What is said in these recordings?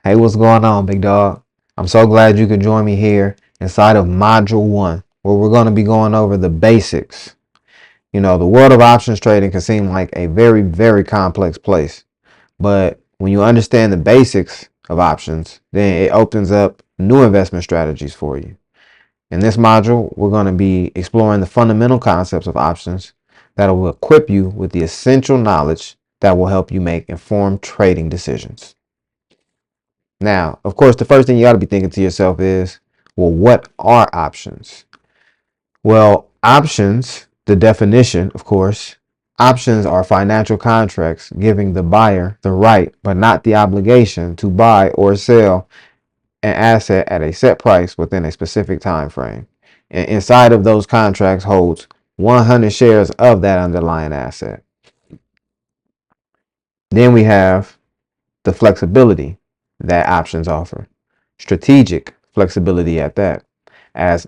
Hey, what's going on, big dog? I'm so glad you could join me here inside of Module 1, where we're going to be going over the basics. You know, the world of options trading can seem like a very, very complex place. But when you understand the basics of options, then it opens up new investment strategies for you. In this module, we're going to be exploring the fundamental concepts of options that will equip you with the essential knowledge that will help you make informed trading decisions. Now, of course, the first thing you got to be thinking to yourself is, well, what are options? Well, options, the definition, of course, options are financial contracts giving the buyer the right, but not the obligation to buy or sell an asset at a set price within a specific time frame. And inside of those contracts holds 100 shares of that underlying asset. Then we have the flexibility that options offer. Strategic flexibility at that, as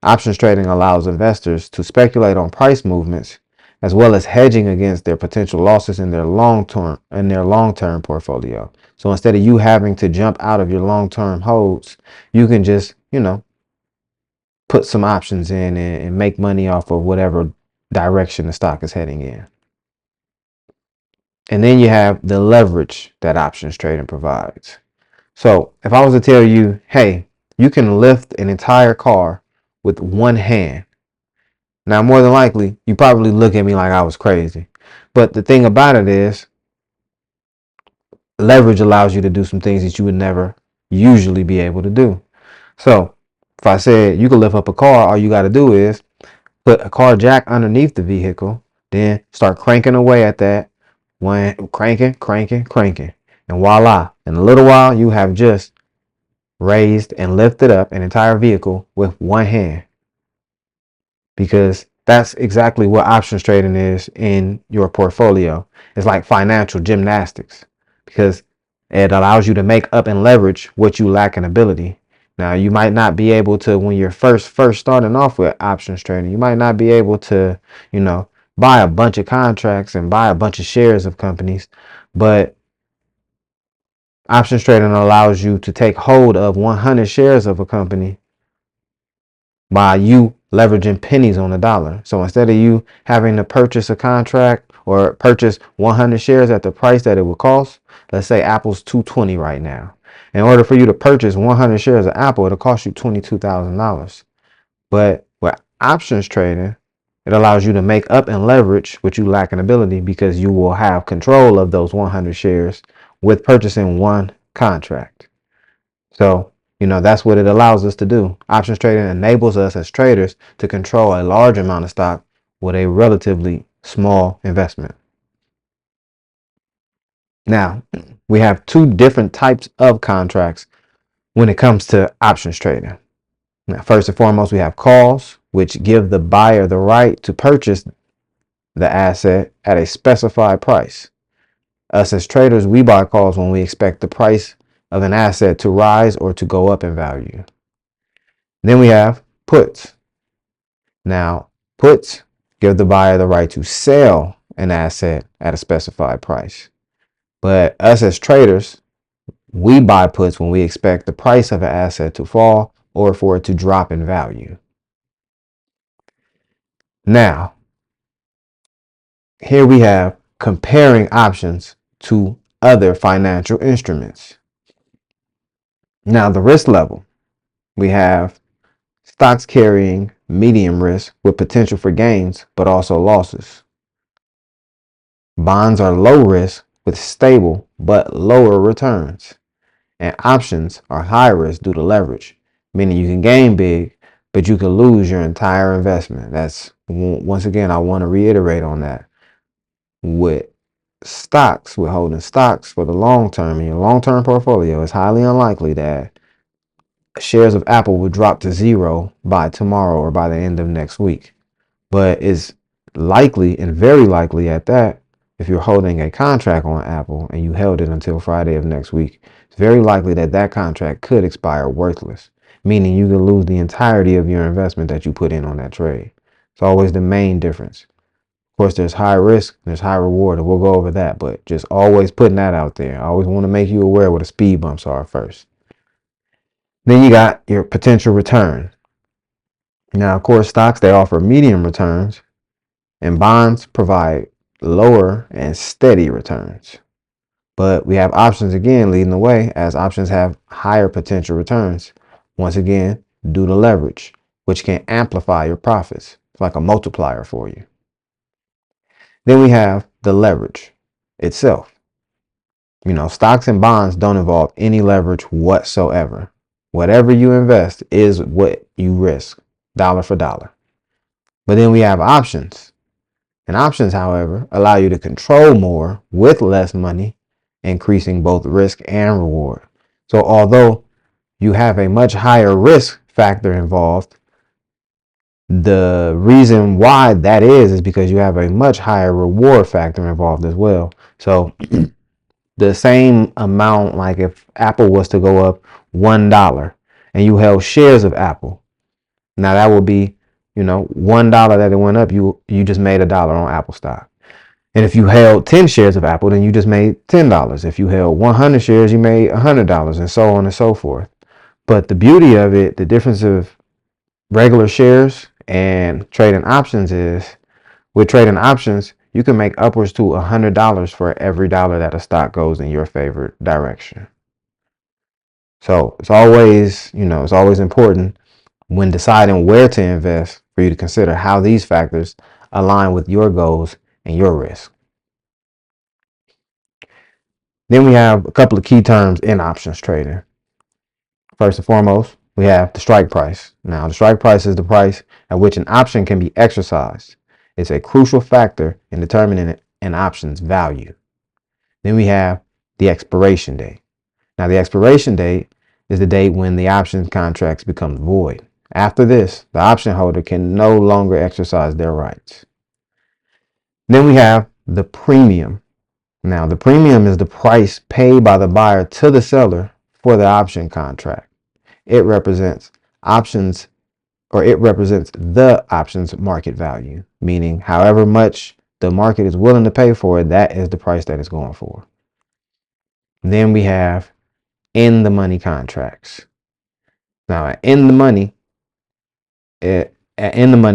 options trading allows investors to speculate on price movements as well as hedging against their potential losses in their long-term portfolio. So instead of you having to jump out of your long-term holds, you can just, put some options in and make money off of whatever direction the stock is heading in. And then you have the leverage that options trading provides. So if I was to tell you, hey, you can lift an entire car with one hand. Now, more than likely, you probably look at me like I was crazy. But the thing about it is, leverage allows you to do some things that you would never usually be able to do. So if I said you can lift up a car, all you got to do is put a car jack underneath the vehicle, then start cranking away at that, cranking. And voila, in a little while, you have just raised and lifted up an entire vehicle with one hand, because that's exactly what options trading is in your portfolio. It's like financial gymnastics, because it allows you to make up and leverage what you lack in ability. Now, you might not be able to, when you're first starting off with options trading, you might not be able to, buy a bunch of contracts and buy a bunch of shares of companies, but options trading allows you to take hold of 100 shares of a company by you leveraging pennies on the dollar. So instead of you having to purchase a contract or purchase 100 shares at the price that it would cost, let's say Apple's $220 right now. In order for you to purchase 100 shares of Apple, it'll cost you $22,000. But with options trading, it allows you to make up and leverage what you lack in ability, because you will have control of those 100 shares with purchasing one contract. So, that's what it allows us to do. Options trading enables us as traders to control a large amount of stock with a relatively small investment. Now, we have two different types of contracts when it comes to options trading. Now, first and foremost, we have calls, which give the buyer the right to purchase the asset at a specified price. Us as traders, we buy calls when we expect the price of an asset to rise or to go up in value. Then we have puts. Now, puts give the buyer the right to sell an asset at a specified price. But us as traders, we buy puts when we expect the price of an asset to fall or for it to drop in value. Now, here we have comparing options to other financial instruments. Now, the risk level, we have stocks carrying medium risk with potential for gains, but also losses. Bonds are low risk with stable but lower returns. And options are high risk due to leverage, meaning you can gain big, but you can lose your entire investment. That's, once again, I want to reiterate on that. With holding stocks for the long term in your long-term portfolio, it's highly unlikely that shares of Apple will drop to zero by tomorrow or by the end of next week. But it's likely, and very likely at that, if you're holding a contract on Apple and you held it until Friday of next week, it's very likely that that contract could expire worthless, meaning you could lose the entirety of your investment that you put in on that trade. It's always the main difference. course, there's high risk, there's high reward, and we'll go over that, but just always putting that out there. I always want to make you aware what the speed bumps are first. Then you got your potential return. Now, of course, stocks, they offer medium returns, and bonds provide lower and steady returns. But we have options again leading the way, as options have higher potential returns. Once again, due to leverage, which can amplify your profits. It's like a multiplier for you. Then we have the leverage itself. Stocks and bonds don't involve any leverage whatsoever. Whatever you invest is what you risk, dollar for dollar. But then we have options. And options, however, allow you to control more with less money, increasing both risk and reward. So although you have a much higher risk factor involved, the reason why that is because you have a much higher reward factor involved as well. So the same amount, like if Apple was to go up $1 and you held shares of Apple, now that would be, $1 that it went up, you just made $1 on Apple stock. And if you held 10 shares of Apple, then you just made $10. If you held 100 shares, you made $100, and so on and so forth. But the beauty of it, the difference of regular shares and trading options is, with trading options, you can make upwards to $100 for every dollar that a stock goes in your favorite direction. So it's always important when deciding where to invest for you to consider how these factors align with your goals and your risk. Then we have a couple of key terms in options trading. First and foremost, we have the strike price. Now, the strike price is the price at which an option can be exercised. It's a crucial factor in determining an option's value. Then we have the expiration date. Now, the expiration date is the date when the option contracts become void. After this, the option holder can no longer exercise their rights. Then we have the premium. Now, the premium is the price paid by the buyer to the seller for the option contract. It represents the option's market value, meaning however much the market is willing to pay for it, that is the price that it's going for. Then we have in the money contracts. Now, in the money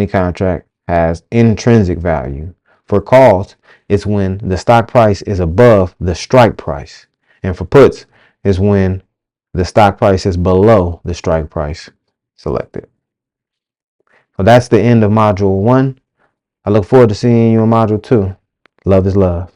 contract has intrinsic value. For calls, it's when the stock price is above the strike price. And for puts, is when the stock price is below the strike price selected. So that's the end of module 1. I look forward to seeing you in module 2. Love is love.